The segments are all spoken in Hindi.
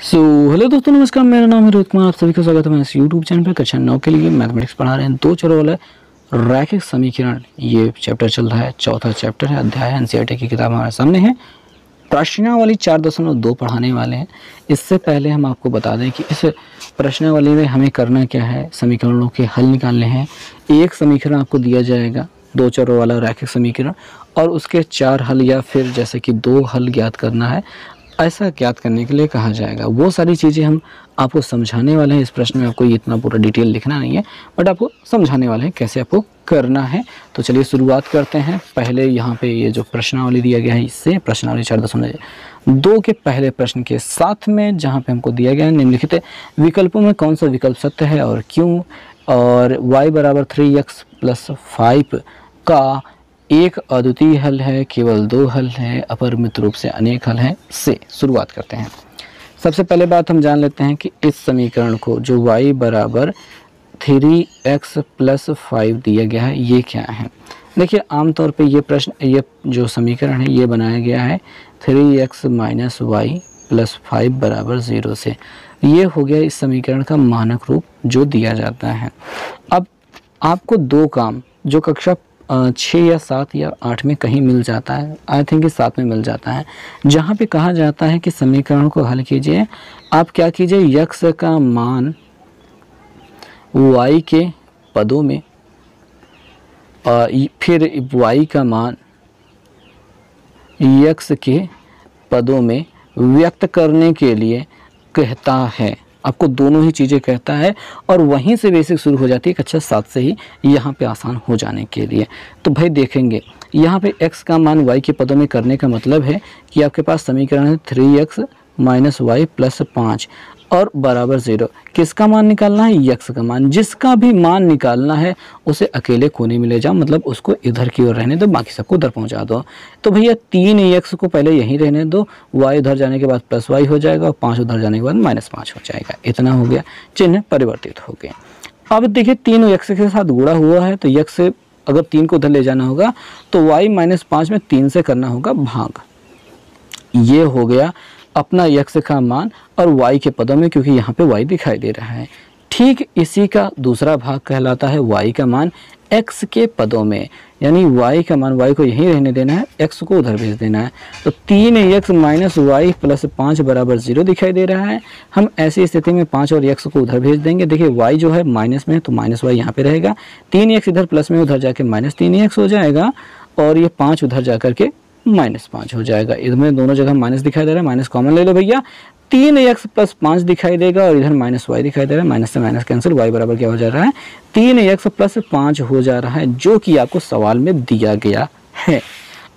हेलो दोस्तों, नमस्कार। मेरा नाम है रोहित कुमार। आप सभी का स्वागत है इस यूट्यूब चैनल पर। कक्षा 9 के लिए मैथमेटिक्स पढ़ा रहे हैं। दो चरों वाला रैखिक समीकरण, ये चैप्टर चल रहा है। चौथा चैप्टर है, अध्याय एनसीईआरटी की किताब हमारे सामने है। प्रश्नावली 4.2 पढ़ाने वाले हैं। इससे पहले हम आपको बता दें कि इस प्रश्नावली में हमें करना क्या है। समीकरणों के हल निकालने हैं। एक समीकरण आपको दिया जाएगा, दो चरों वाला रैखिक समीकरण, और उसके 4 हल या फिर जैसे कि 2 हल ज्ञात करना है। ऐसा ज्ञात करने के लिए कहा जाएगा। वो सारी चीज़ें हम आपको समझाने वाले हैं। इस प्रश्न में आपको इतना पूरा डिटेल लिखना नहीं है, बट आपको समझाने वाले हैं कैसे आपको करना है। तो चलिए शुरुआत करते हैं। पहले यहाँ पे ये जो प्रश्नावली दिया गया है, इससे प्रश्नावली 4.2 के पहले प्रश्न के साथ में जहाँ पे हमको दिया गया है निम्नलिखित विकल्पों में कौन सा विकल्प सत्य है और क्यों, और y बराबर 3x + 5 का एक अद्वितीय हल है, केवल 2 हल है, अपरिमित रूप से अनेक हल हैं, से शुरुआत करते हैं। सबसे पहले बात हम जान लेते हैं कि इस समीकरण को जो y बराबर 3x + 5 दिया गया है, ये क्या है। देखिए, आमतौर पे ये जो समीकरण है ये बनाया गया है 3x - y + 5 बराबर 0 से। ये हो गया इस समीकरण का मानक रूप जो दिया जाता है। अब आपको दो काम जो कक्षा 6 या 7 या 8 में कहीं मिल जाता है, आई थिंक 7 में मिल जाता है, जहाँ पे कहा जाता है कि समीकरण को हल कीजिए। आप क्या कीजिए, x का मान y के पदों में, फिर y का मान x के पदों में व्यक्त करने के लिए कहता है। आपको दोनों ही चीज़ें कहता है और वहीं से बेसिक शुरू हो जाती है कक्षा 7 से ही, यहाँ पे आसान हो जाने के लिए। तो भाई देखेंगे, यहाँ पे x का मान y के पदों में करने का मतलब है कि आपके पास समीकरण है 3x - y + 5 और बराबर 0। किसका मान निकालना है? x का मान। जिसका भी मान निकालना है उसे अकेले कोने में ले जाओ, मतलब उसको इधर की ओर रहने दो, बाकी सबको उधर पहुंचा दो। तो भैया 3x को पहले यहीं रहने दो, y उधर जाने के बाद +y हो जाएगा और 5 उधर जाने के बाद -5 हो जाएगा। इतना हो गया, चिन्ह परिवर्तित हो गए। अब देखिए 3 x के साथ गुणा हुआ है, तो x से अगर 3 को उधर ले जाना होगा तो y - 5 में 3 से करना होगा भाग। ये हो गया अपना x का मान और y के पदों में, क्योंकि यहाँ पे y दिखाई दे रहा है। ठीक इसी का दूसरा भाग कहलाता है y का मान x के पदों में, यानी y का मान, y को यहीं रहने देना है, x को उधर भेज देना है। तो 3x - y + 5 बराबर 0 दिखाई दे रहा है। हम ऐसी स्थिति में 5 और x को उधर भेज देंगे। देखिए y जो है माइनस में है तो -y यहाँ पे रहेगा, 3x इधर प्लस में, उधर जाके -3x हो जाएगा, और ये 5 उधर जा करके -5 हो जाएगा। इधर दोनों जगह माइनस दिखाई दे रहा है, माइनस कॉमन ले लो भैया, 3x + 5 दिखाई देगा और इधर -y दिखाई दे रहा है। माइनस से माइनस कैंसिल, y बराबर क्या हो जा रहा है, 3x + 5 हो जा रहा है, जो कि आपको सवाल में दिया गया है।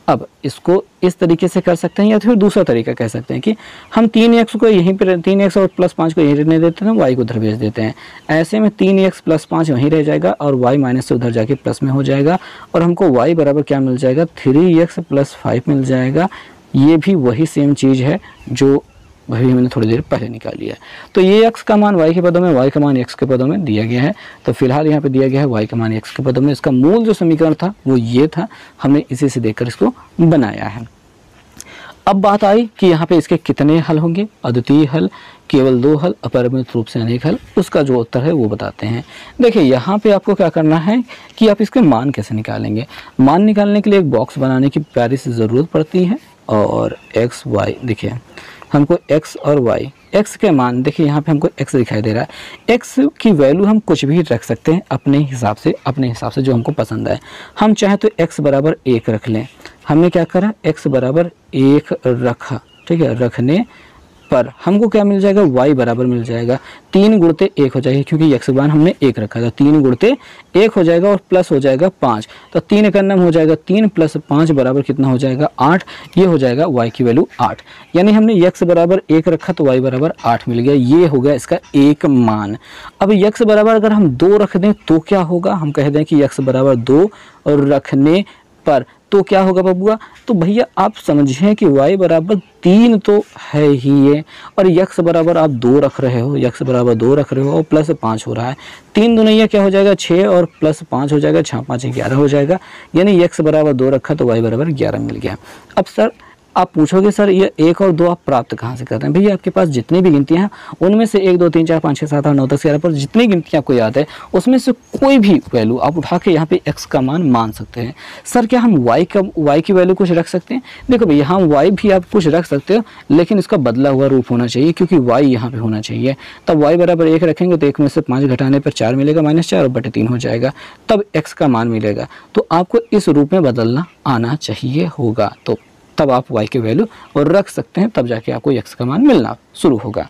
अब इसको इस तरीके से कर सकते हैं, या फिर दूसरा तरीका कह सकते हैं कि हम 3x को यहीं पर, 3x और +5 को यहीं रहने देते हैं, y को उधर भेज देते हैं। ऐसे में 3x + 5 वहीं रह जाएगा और y माइनस से उधर जाके प्लस में हो जाएगा, और हमको y बराबर क्या मिल जाएगा, 3x + 5 मिल जाएगा। ये भी वही सेम चीज़ है जो भाई मैंने थोड़ी देर पहले निकाली है। तो ये x का मान y के पदों में, y का मान x के पदों में दिया गया है। तो फिलहाल यहाँ पे दिया गया है y का मान x के पदों में। इसका मूल जो समीकरण था वो ये था, हमने इसी से देखकर इसको बनाया है। अब बात आई कि यहाँ पे इसके कितने हल होंगे, अद्वितीय हल, केवल 2 हल, अपरिमित रूप से अनेक हल। उसका जो उत्तर है वो बताते हैं। देखिए यहाँ पे आपको क्या करना है कि आप इसके मान कैसे निकालेंगे। मान निकालने के लिए एक बॉक्स बनाने की प्यारी सी ज़रूरत पड़ती है, और x y, देखिए हमको x और y, x के मान देखिए यहाँ पे हमको x दिखाई दे रहा है। x की वैल्यू हम कुछ भी रख सकते हैं अपने हिसाब से जो हमको पसंद है। हम चाहे तो x बराबर 1 रख लें। हमने क्या करा, x बराबर 1 रखा, ठीक है। रखने पर हमको क्या मिल जाएगा, y बराबर मिल जाएगा 3 × 1 हो जाएगी, क्योंकि x मान हमने 1 रखा था। 3 × 1 हो जाएगा और प्लस हो जाएगा 5, तो 3 का नाम हो जाएगा 3 + 5 बराबर कितना हो जाएगा, 8। ये हो जाएगा y की वैल्यू 8, यानी हमने x बराबर 1 रखा तो y बराबर 8 मिल गया। ये हो गया इसका एक मान। अब x बराबर अगर हम 2 रख दें तो क्या होगा, हम कह दें कि x बराबर 2 और रखने पर तो क्या होगा बबुआ। तो भैया आप समझें कि y बराबर 3 तो है ही ये, और x बराबर आप 2 रख रहे हो, x बराबर 2 रख रहे हो और +5 हो रहा है। 3 दूनी क्या हो जाएगा, 6 और +5 हो जाएगा, 6 × 5 = 11 हो जाएगा। यानी x बराबर 2 रखा तो y बराबर 11 मिल गया। अब सर आप पूछोगे सर ये 1 और 2 आप प्राप्त कहाँ से कर रहे हैं? भैया आपके पास जितनी भी गिनतियाँ हैं उनमें से 1 2 3 4 5 6 7 8 9 10 11 पर जितनी गिनतियाँ आपको याद है उसमें से कोई भी वैल्यू आप उठा के यहाँ पे x का मान मान सकते हैं। सर क्या हम y की वैल्यू कुछ रख सकते हैं? देखो भैया हम y भी आप कुछ रख सकते हो, लेकिन इसका बदला हुआ रूप होना चाहिए, क्योंकि y यहाँ पे होना चाहिए। तब y बराबर 1 रखेंगे तो 1 में से 5 घटाने पर 4 मिलेगा, -4 और बटे 3 हो जाएगा, तब x का मान मिलेगा। तो आपको इस रूप में बदलना आना चाहिए होगा, तो तब आप y की वैल्यू और रख सकते हैं, तब जाके आपको x का मान मिलना शुरू होगा।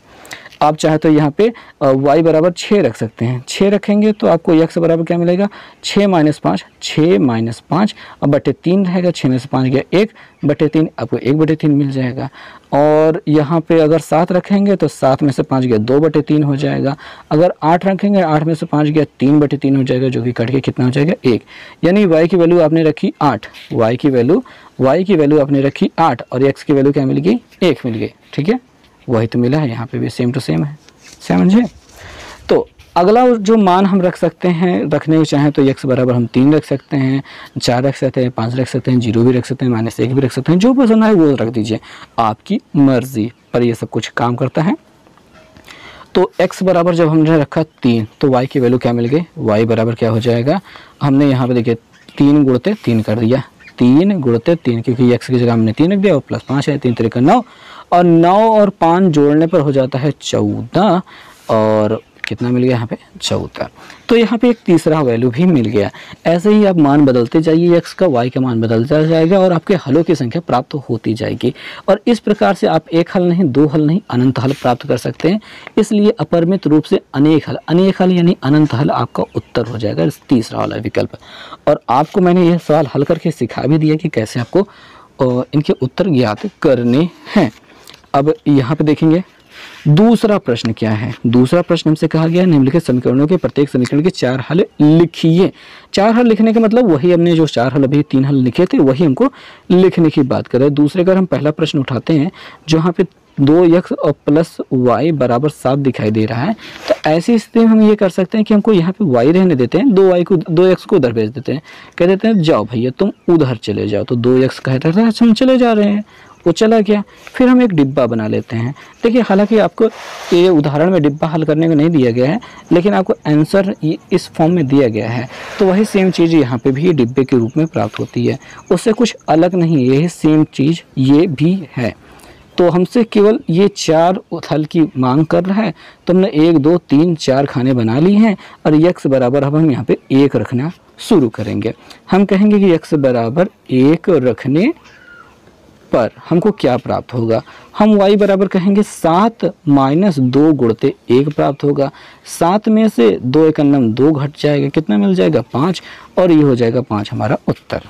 आप चाहे तो यहाँ पे y बराबर 6 रख सकते हैं। 6 रखेंगे तो आपको x बराबर क्या मिलेगा? 6 - 5, 6 - 5 और बटे 3 रहेगा। 6 में से 5 गया 1 बटे 3, आपको 1 बटे 3 मिल जाएगा। और यहाँ पे अगर 7 रखेंगे तो 7 में से 5 गया 2 बटे 3 हो जाएगा। अगर 8 रखेंगे 8 में से 5 गया 3 बटे 3 हो जाएगा, जो कि कट के कितना हो जाएगा 1। यानी y की वैल्यू आपने रखी 8, y की वैल्यू आपने रखी 8 और x की वैल्यू क्या मिल गई? 1 मिल गई। ठीक है, वही तो मिला है, यहाँ पे भी सेम टू सेम है, समझे? तो अगला जो मान हम रख सकते हैं, रखने को चाहें तो x बराबर हम 3 रख सकते हैं, 4 रख सकते हैं, 5 रख सकते हैं, 0 भी रख सकते हैं, -1 भी रख सकते हैं, जो पसंद आए वो रख दीजिए, आपकी मर्जी पर ये सब कुछ काम करता है। तो x बराबर जब हमने रखा 3 तो y की वैल्यू क्या मिल गई? y बराबर क्या हो जाएगा? हमने यहाँ पे देखिए 3 गुणते 3 कर दिया, 3 गुणते 3, क्योंकि x की जगह हमने 3 रख दिया और +5 है, 3 3 9 और 9 और 5 जोड़ने पर हो जाता है 14 और कितना मिल गया यहाँ पे? 14। तो यहाँ पे एक तीसरा वैल्यू भी मिल गया। ऐसे ही आप मान बदलते जाइए, x का y का मान बदलता जाएगा और आपके हलों की संख्या प्राप्त होती जाएगी। और इस प्रकार से आप एक हल नहीं, दो हल नहीं, अनंत हल प्राप्त कर सकते हैं। इसलिए अपरिमित रूप से अनेक हल यानी अनंत हल आपका उत्तर हो जाएगा, तीसरा वाला विकल्प। और आपको मैंने यह सवाल हल करके सिखा भी दिया कि कैसे आपको इनके उत्तर ज्ञात करने हैं। अब यहाँ पे देखेंगे दूसरा प्रश्न क्या है। दूसरा प्रश्न हमसे कहा गया निम्नलिखित समीकरणों के प्रत्येक समीकरण के 4 हल लिखिए। 4 हल लिखने का मतलब वही हमने जो 4 हल अभी 3 हल लिखे थे वही हमको लिखने की बात कर रहे हैं। दूसरे का हम पहला प्रश्न उठाते हैं जहाँ पे 2x और प्लस y बराबर 7 दिखाई दे रहा है। तो ऐसी स्थिति में हम ये कर सकते हैं कि हमको यहाँ पे y रहने देते हैं, 2x को उधर भेज देते हैं, कह देते हैं जाओ भैया तुम उधर चले जाओ। तो 2x कहता है हम चले जा रहे हैं, वो चला गया। फिर हम एक डिब्बा बना लेते हैं। देखिए हालांकि आपको ये उदाहरण में डिब्बा हल करने को नहीं दिया गया है, लेकिन आपको आंसर इस फॉर्म में दिया गया है। तो वही सेम चीज़ यहाँ पे भी डिब्बे के रूप में प्राप्त होती है, उससे कुछ अलग नहीं, यही सेम चीज़ ये भी है। तो हमसे केवल ये 4 हल की मांग कर रहा है। तो हमने 1 2 3 4 खाने बना ली हैं और x बराबर अब हम यहाँ पे 1 रखना शुरू करेंगे। हम कहेंगे कि x बराबर 1 रखने पर हमको क्या प्राप्त होगा? हम y बराबर कहेंगे 7 - 2 गुणते 1 प्राप्त होगा। 7 में से 2 × 9 2 घट जाएगा, कितना मिल जाएगा? 5, और ये हो जाएगा 5 हमारा उत्तर।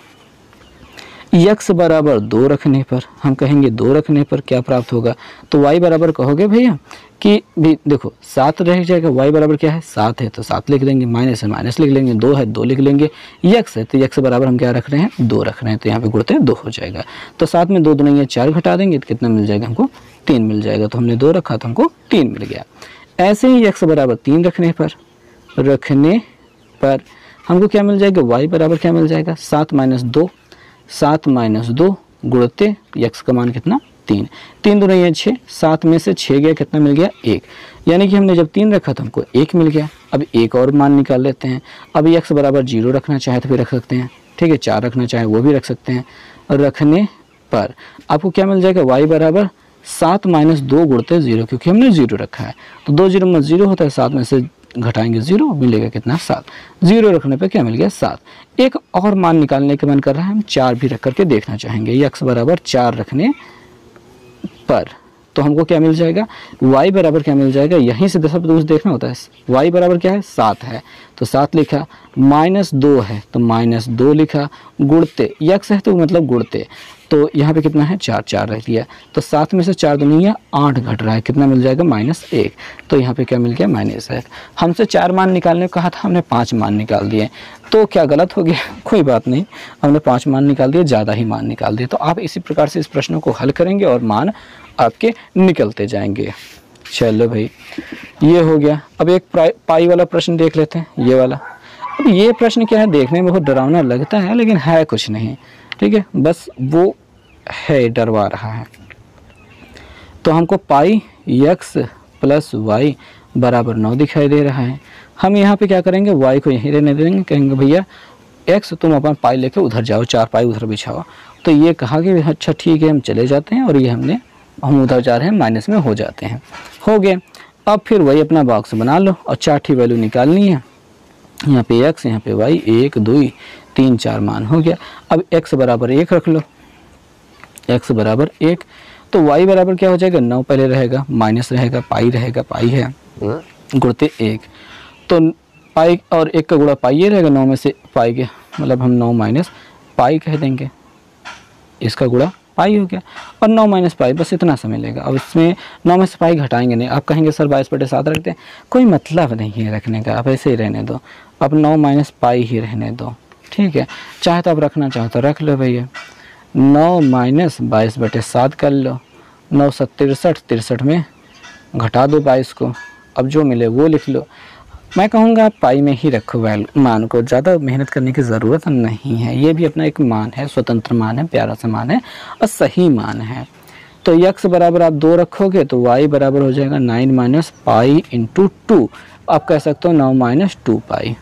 x बराबर 2 रखने पर हम कहेंगे 2 रखने पर क्या प्राप्त होगा? तो y बराबर कहोगे भैया कि भी देखो 7 रह जाएगा, y बराबर क्या है? 7 है तो 7 लिख देंगे, माइनस है माइनस लिख लेंगे, 2 है 2 लिख लेंगे, x है तो x बराबर हम क्या रख रहे हैं? 2 रख रहे हैं, तो यहाँ पे गुणते 2 हो जाएगा। तो 7 में 2 दूनी 4 घटा देंगे तो कितना मिल जाएगा? हमको 3 मिल जाएगा। तो हमने 2 रखा तो हमको 3 मिल गया। ऐसे ही x बराबर 3 रखने पर हमको क्या मिल जाएगा? y बराबर क्या मिल जाएगा? 7 - 2, 7 - 2 गुणते x का मान कितना? 3, 3 दूनी 6, 7 में से 6 गया, कितना मिल गया? 1। यानी कि हमने जब 3 रखा तो हमको 1 मिल गया। अब एक और मान निकाल लेते हैं। अब x बराबर 0 रखना चाहे तो भी रख सकते हैं, ठीक है, 4 रखना चाहे वो भी रख सकते हैं। रखने पर आपको क्या मिल जाएगा? y बराबर 7 - 2 गुणते 0, क्योंकि हमने 0 रखा है तो 2 0 में 0 होता है, 7 में से घटाएंगे 0, मिलेगा कितना? 7। 0 रखने पे क्या मिल गया? 7। एक और मान निकालने का मन कर रहा है, हम 4 भी रख करके देखना चाहेंगे। x बराबर 4 रखने पर तो हमको क्या मिल जाएगा? y बराबर क्या मिल जाएगा? यहीं से सब कुछ देखना होता है। y बराबर क्या है? 7 है तो 7 लिखा, -2 है तो -2 लिखा, गुणते x है तो मतलब गुणते, तो यहाँ पे कितना है? 4 4 रह दिया। तो 7 में से 4 दूनी 8 घट रहा है, कितना मिल जाएगा? -1। तो यहाँ पे क्या मिल गया? -1। हमसे 4 मान निकालने को कहा था, हमने 5 मान निकाल दिए। तो क्या गलत हो गया? कोई बात नहीं, हमने 5 मान निकाल दिए, ज़्यादा ही मान निकाल दिए। तो आप इसी प्रकार से इस प्रश्नों को हल करेंगे और मान आपके निकलते जाएंगे। चलो भाई ये हो गया। अब एक पाई वाला प्रश्न देख लेते हैं, ये वाला। अब ये प्रश्न क्या है? देखने में बहुत डरावना लगता है लेकिन है कुछ नहीं, ठीक है। बस वो है, डरवा रहा है। तो हमको पाई x प्लस वाई बराबर 9 दिखाई दे रहा है। हम यहाँ पे क्या करेंगे, y को यहीं रहने देंगे, कहेंगे भैया x तुम अपन पाई लेके उधर जाओ, 4 पाई उधर बिछाओ। तो ये कहा कि अच्छा ठीक है, हम चले जाते हैं, और ये हम उधर जा रहे हैं, माइनस में हो जाते हैं, हो गए। अब फिर वही अपना बॉक्स बना लो और 4 ठी वैल्यू निकालनी है। यहाँ पे x, यहाँ पे y, 1 2 3 4 मान हो गया। अब x बराबर 1 रख लो, x बराबर 1, तो y बराबर क्या हो जाएगा, 9 पहले रहेगा, माइनस रहेगा, पाई रहेगा, पाई है गुणते 1, तो पाई और 1 का गुणा पाई ये रहेगा, 9 में से पाई के मतलब हम 9 माइनस पाई कह देंगे, इसका गुणा पाई हो गया, और 9 माइनस पाई, बस इतना सा मिलेगा। अब इसमें 9 में से पाई घटाएंगे नहीं, आप कहेंगे सर 22/7 रखते हैं, कोई मतलब नहीं है रखने का, आप ऐसे ही रहने दो, अब 9 माइनस पाई ही रहने दो, ठीक है। चाहे तो आप रखना चाहो तो रख लो भैया, 9 माइनस 22/7 कर लो, 9 7 63 में घटा दो 22 को, अब जो मिले वो लिख लो। मैं कहूँगा आप पाई में ही रखो मान को, ज़्यादा मेहनत करने की ज़रूरत नहीं है, ये भी अपना एक मान है, स्वतंत्र मान है, प्यारा सा मान है और सही मान है। तो x बराबर आप 2 रखोगे तो y बराबर हो जाएगा 9 माइनस पाई इंटू 2, आप कह सकते हो 9 माइनस 2 पाई,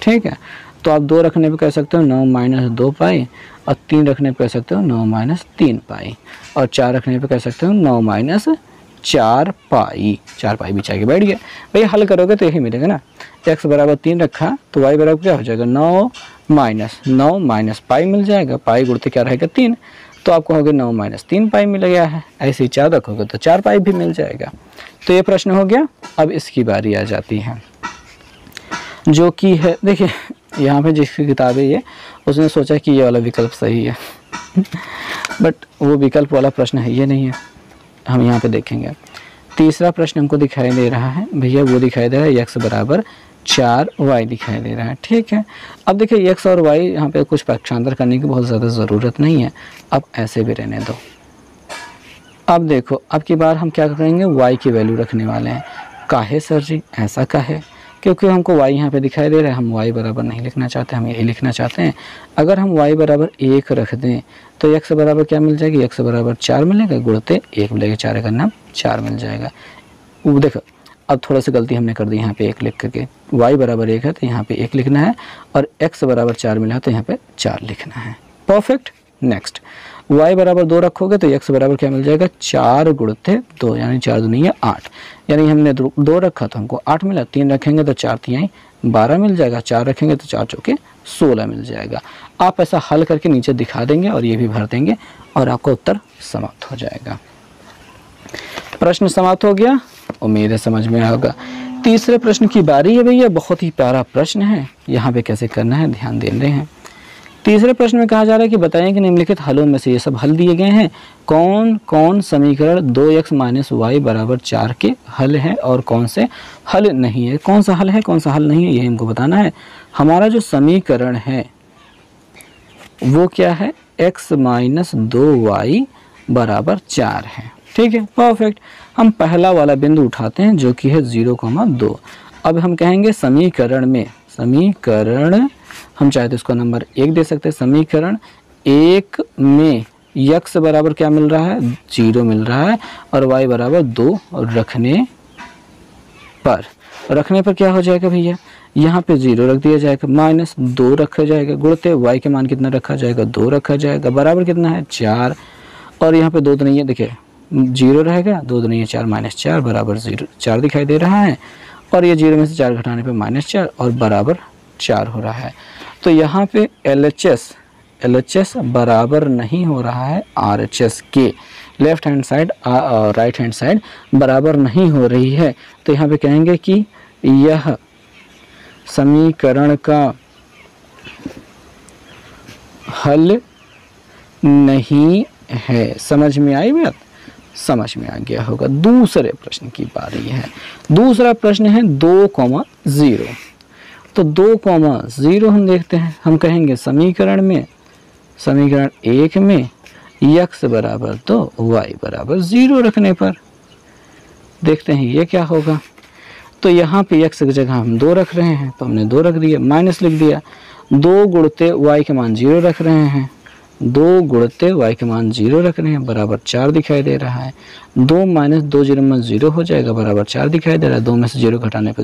ठीक है। तो आप 2 रखने पे कह सकते हो 9 माइनस 2 पाई, और 3 रखने पे कह सकते हो 9 माइनस 3 पाई, और 4 रखने पे कह सकते हो 9 माइनस 4 पाई। 4 पाई बिछा के बैठ गया भैया, हल करोगे तो यही मिलेगा ना। x बराबर 3 रखा तो y बराबर क्या हो जाएगा, 9 माइनस पाई मिल जाएगा, पाई गुणते क्या रहेगा 3, तो आप कहोगे 9 माइनस 3 पाई मिल गया है। ऐसे ही 4 रखोगे तो 4 पाई भी मिल जाएगा। तो ये प्रश्न हो गया। अब इसकी बारी आ जाती है जो कि है, देखिए यहाँ पे जिसकी किताब है ये, उसने सोचा कि ये वाला विकल्प सही है बट वो विकल्प वाला प्रश्न है ये नहीं है। हम यहाँ पे देखेंगे तीसरा प्रश्न हमको दिखाई दे रहा है भैया, वो दिखाई दे रहा है x बराबर 4y दिखाई दे रहा है, ठीक है। अब देखिए x और y यहाँ पे कुछ पक्षांतर करने की बहुत ज़्यादा ज़रूरत नहीं है, अब ऐसे भी रहने दो। अब देखो अब की बार हम क्या करेंगे, y की वैल्यू रखने वाले हैं। काहे सर जी ऐसा काहे, क्योंकि हमको y यहाँ पे दिखाई दे रहा है, हम y बराबर नहीं लिखना चाहते, हम यही लिखना चाहते हैं। अगर हम y बराबर 1 रख दें तो x बराबर क्या मिल जाएगी, x बराबर 4 मिलेगा, गुणते 1 मिलेगा, 4 का नाम 4 मिल जाएगा। वो देखो अब थोड़ा सी गलती हमने कर दी, यहाँ पे 1 लिख करके, y बराबर 1 है तो यहाँ पे 1 लिखना है, और x बराबर 4 मिला है तो यहाँ पे 4 लिखना है। परफेक्ट। नेक्स्ट y बराबर 2 रखोगे तो x बराबर क्या मिल जाएगा, 4 गुणते 2, यानी 4 दूनी है 8, यानी हमने 2 रखा तो हमको 8 मिला, 3 रखेंगे तो 4 3 12 मिल जाएगा, 4 रखेंगे तो 4 चौके 16 मिल जाएगा। आप ऐसा हल करके नीचे दिखा देंगे और ये भी भर देंगे और आपका उत्तर समाप्त हो जाएगा। प्रश्न समाप्त हो गया, उम्मीद है समझ में आएगा। तीसरे प्रश्न की बारी है भैया, बहुत ही प्यारा प्रश्न है, यहाँ पे कैसे करना है ध्यान दे रहे हैं। तीसरे प्रश्न में कहा जा रहा है कि बताएं कि निम्नलिखित हलों में से ये सब हल दिए गए हैं, कौन कौन समीकरण 2x माइनस वाई बराबर 4 के हल है और कौन से हल नहीं है। कौन सा हल है कौन सा हल नहीं है ये हमको बताना है। हमारा जो समीकरण है वो क्या है, x माइनस 2y बराबर 4 है, ठीक है। परफेक्ट। हम पहला वाला बिंदु उठाते हैं जो कि है 0,2। अब हम कहेंगे समीकरण में, समीकरण हम चाहे तो इसको नंबर 1 दे सकते हैं। समीकरण 1 में x बराबर क्या मिल रहा है, 0 मिल रहा है, और y बराबर 2 रखने पर क्या हो जाएगा भैया, यहाँ पे 0 रख दिया जाएगा, माइनस 2 रखा जाएगा, गुणते y के मान कितना रखा जाएगा, 2 रखा जाएगा, बराबर कितना है 4, और यहाँ पे 2 तो नहीं है, देखिए 0 रहेगा, 2 तो नहीं है 4, माइनस 4 बराबर 0, 4 दिखाई दे रहा है, और ये 0 में से 4 घटाने पे माइनस 4 और बराबर 4 हो रहा है। तो यहाँ पे LHS बराबर नहीं हो रहा है RHS के, left hand side right hand side बराबर नहीं हो रही है। तो यहाँ पे कहेंगे कि यह समीकरण का हल नहीं है। समझ में आई बात, समझ में आ गया होगा। दूसरे प्रश्न की बारी है। दूसरा प्रश्न है 2,0। तो 2,0 हम देखते हैं, हम कहेंगे समीकरण में, समीकरण 1 में x बराबर 2 y बराबर 0 रखने पर देखते हैं ये क्या होगा। तो यहाँ पे x की जगह हम 2 रख रहे हैं तो हमने 2 रख दिया, माइनस लिख दिया, 2 गुणते y के मान 0 रख रहे हैं, 2 गुणते y के मान 0 रखने हैं बराबर 4 दिखाई दे रहा है। 2 माइनस 2 0 में 0 हो जाएगा बराबर 4 दिखाई दे रहा है। 2 में से 0 घटाने पर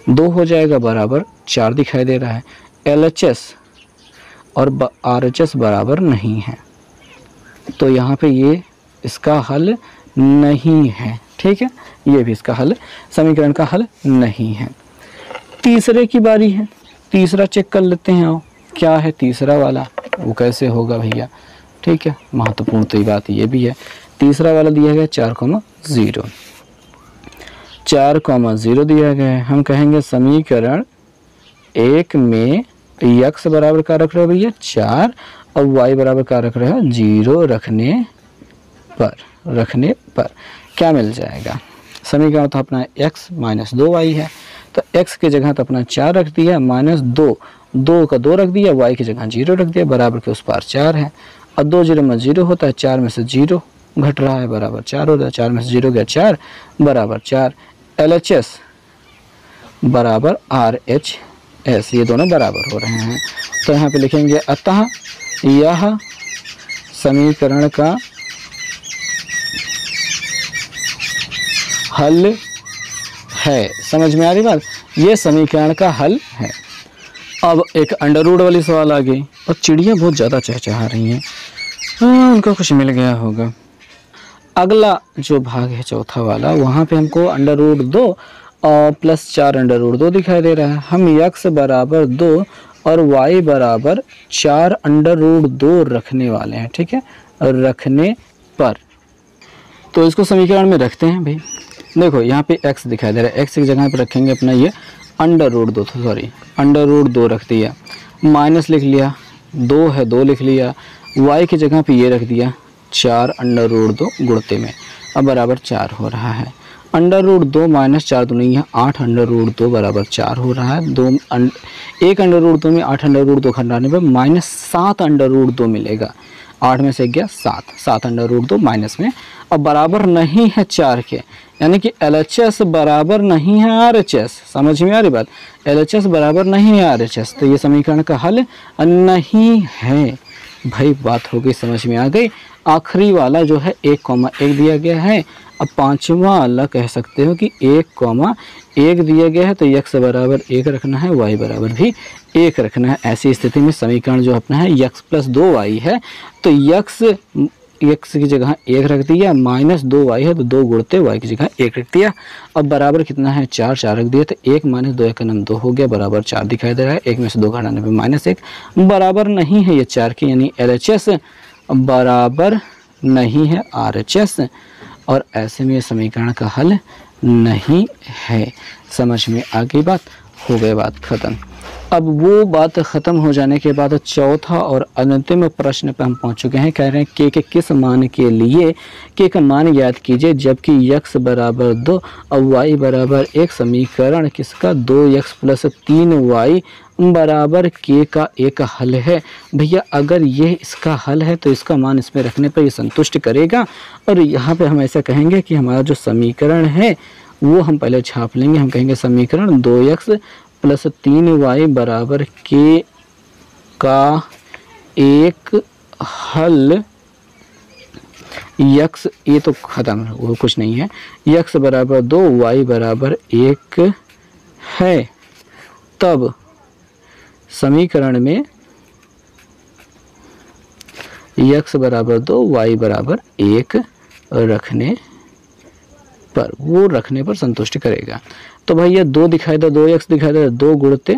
2 हो जाएगा बराबर 4 दिखाई दे रहा है। LHS और RHS बराबर नहीं है, तो यहाँ पे ये इसका हल नहीं है। ठीक है, ये भी इसका हल, समीकरण का हल नहीं है। तीसरे की बारी है, तीसरा चेक कर लेते हैं। आओ, क्या है तीसरा वाला, वो कैसे होगा भैया। ठीक है, महत्वपूर्ण तो ये बात ये भी है। तीसरा वाला दिया गया 4,0, 4,0 दिया गया है। हम कहेंगे समीकरण 1 में x बराबर क्या रख रहे हो भैया 4 और y बराबर क्या रख रहे हो 0 रखने पर क्या मिल जाएगा। समीकरण तो अपना x माइनस 2y है, तो x की जगह तो अपना 4 रख दिया, माइनस 2 का 2 रख दिया, y की जगह 0 रख दिया, बराबर के उस पार 4 है। और 2 0 में 0 होता है, 4 में से 0 घट रहा है बराबर 4 होता है। 4 में से 0 गया 4 बराबर 4। LHS बराबर RHS, ये दोनों बराबर हो रहे हैं। तो यहाँ पे लिखेंगे अतः यह समीकरण का हल है। समझ में आ रही बात, ये समीकरण का हल है। अब एक अंडर रूट वाली सवाल आ गई और चिड़िया बहुत ज़्यादा चहचहा रही हैं, उनको कुछ मिल गया होगा। अगला जो भाग है चौथा वाला, वहाँ पे हमको अंडर रूट 2 और प्लस 4 अंडर रूट 2 दिखाई दे रहा है। हम x बराबर 2 और y बराबर 4 अंडर रूट 2 रखने वाले हैं। ठीक है, रखने पर तो इसको समीकरण में रखते हैं भाई। देखो यहाँ पे x दिखाई दे रहा है, x की जगह पे रखेंगे अपना ये अंडर रूट 2, अंडर रूट 2 रख दिया, माइनस लिख लिया, 2 है 2 लिख लिया, y की जगह पे ये रख दिया 4 अंडर रूट 2 गुणते में, अब बराबर 4 हो रहा है। अंडर रूट 2 माइनस 4 तो नहीं है, 8 अंडर रूट 2 बराबर 4 हो रहा है। 1 अंडर रूट 2 में 8 अंडर रूट 2 घटाने पर माइनस 7 अंडर रूट 2 मिलेगा। 8 में से गया 7 अंडर रूट 2 माइनस में, अब बराबर नहीं है 4 के, यानी कि LHS बराबर नहीं है RHS। समझ में आ रही बात, LHS बराबर नहीं है RHS, तो ये समीकरण का हल नहीं है भाई। बात हो गई, समझ में आ गई। आखिरी वाला जो है 1,1 दिया गया है। अब पांचवा वाला कह सकते हो कि 1,1 दिया गया है, तो x बराबर 1 रखना है, y बराबर भी 1 रखना है। ऐसी स्थिति में समीकरण जो अपना है x प्लस 2y है, तो x की जगह 1 रख दिया, माइनस 2y है तो 2 गुणते y की जगह 1 रख दिया। अब बराबर कितना है 4 रख दिया, तो 1 माइनस 2 का नाम 2 हो गया, बराबर 4 दिखाई दे रहा है। 1 में से 2 घटाने पर माइनस 1 बराबर नहीं है ये 4 की, यानी LHS बराबर नहीं है RHS, और ऐसे में समीकरण का हल नहीं है। समझ में आ गई बात, हो गई बात खत्म। अब वो बात ख़त्म हो जाने के बाद चौथा और अंतिम प्रश्न पर हम पहुंच चुके हैं। कह रहे हैं k के किस मान के लिए k का मान याद कीजिए जबकि x बराबर 2 और y बराबर 1 समीकरण किसका 2x प्लस 3y बराबर k का एक हल है। भैया अगर ये इसका हल है तो इसका मान इसमें रखने पर ये संतुष्ट करेगा। और यहाँ पे हम ऐसा कहेंगे कि हमारा जो समीकरण है वो हम पहले छाप लेंगे। हम कहेंगे समीकरण 2x प्लस 3y बराबर k का एक हल x, ये तो ख़त्म है, वो कुछ नहीं है, x बराबर 2 y बराबर 1 है। तब समीकरण में x बराबर 2 y बराबर 1 रखने पर संतुष्ट करेगा। तो भाई ये 2 दिखाई दे, 2x दिखाई दे, 2 गुणते,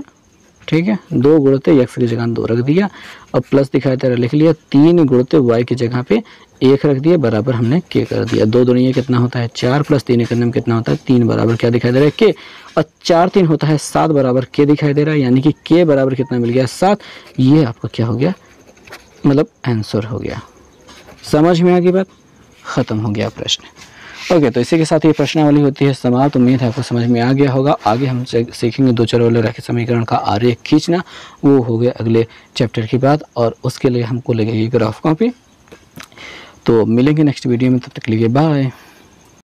ठीक है, 2 गुणते x की जगह 2 रख दिया और प्लस दिखाई दे रहा लिख लिया, 3 गुणते y की जगह पे 1 रख दिया, बराबर हमने k कर दिया। 2 दूनी कितना होता है 4 प्लस 3 करने में कितना होता है 3 बराबर क्या दिखाई दे रहा है k, और 4 3 होता है 7 बराबर k दिखाई दे रहा है, यानी कि k बराबर कितना मिल गया 7। ये आपका क्या हो गया, मतलब आंसर हो गया। समझ में आ गई बात, ख़त्म हो गया प्रश्न। ओके, तो इसी के साथ ये प्रश्नावली होती है समाप्त। उम्मीद है आपको समझ में आ गया होगा। आगे हम सीखेंगे 2 चर वाले रैखिक समीकरण का आरेख खींचना, वो हो गया अगले चैप्टर की बात, और उसके लिए हमको लगेगी ग्राफ कॉपी। तो मिलेंगे नेक्स्ट वीडियो में, तब तक के लिए बाय।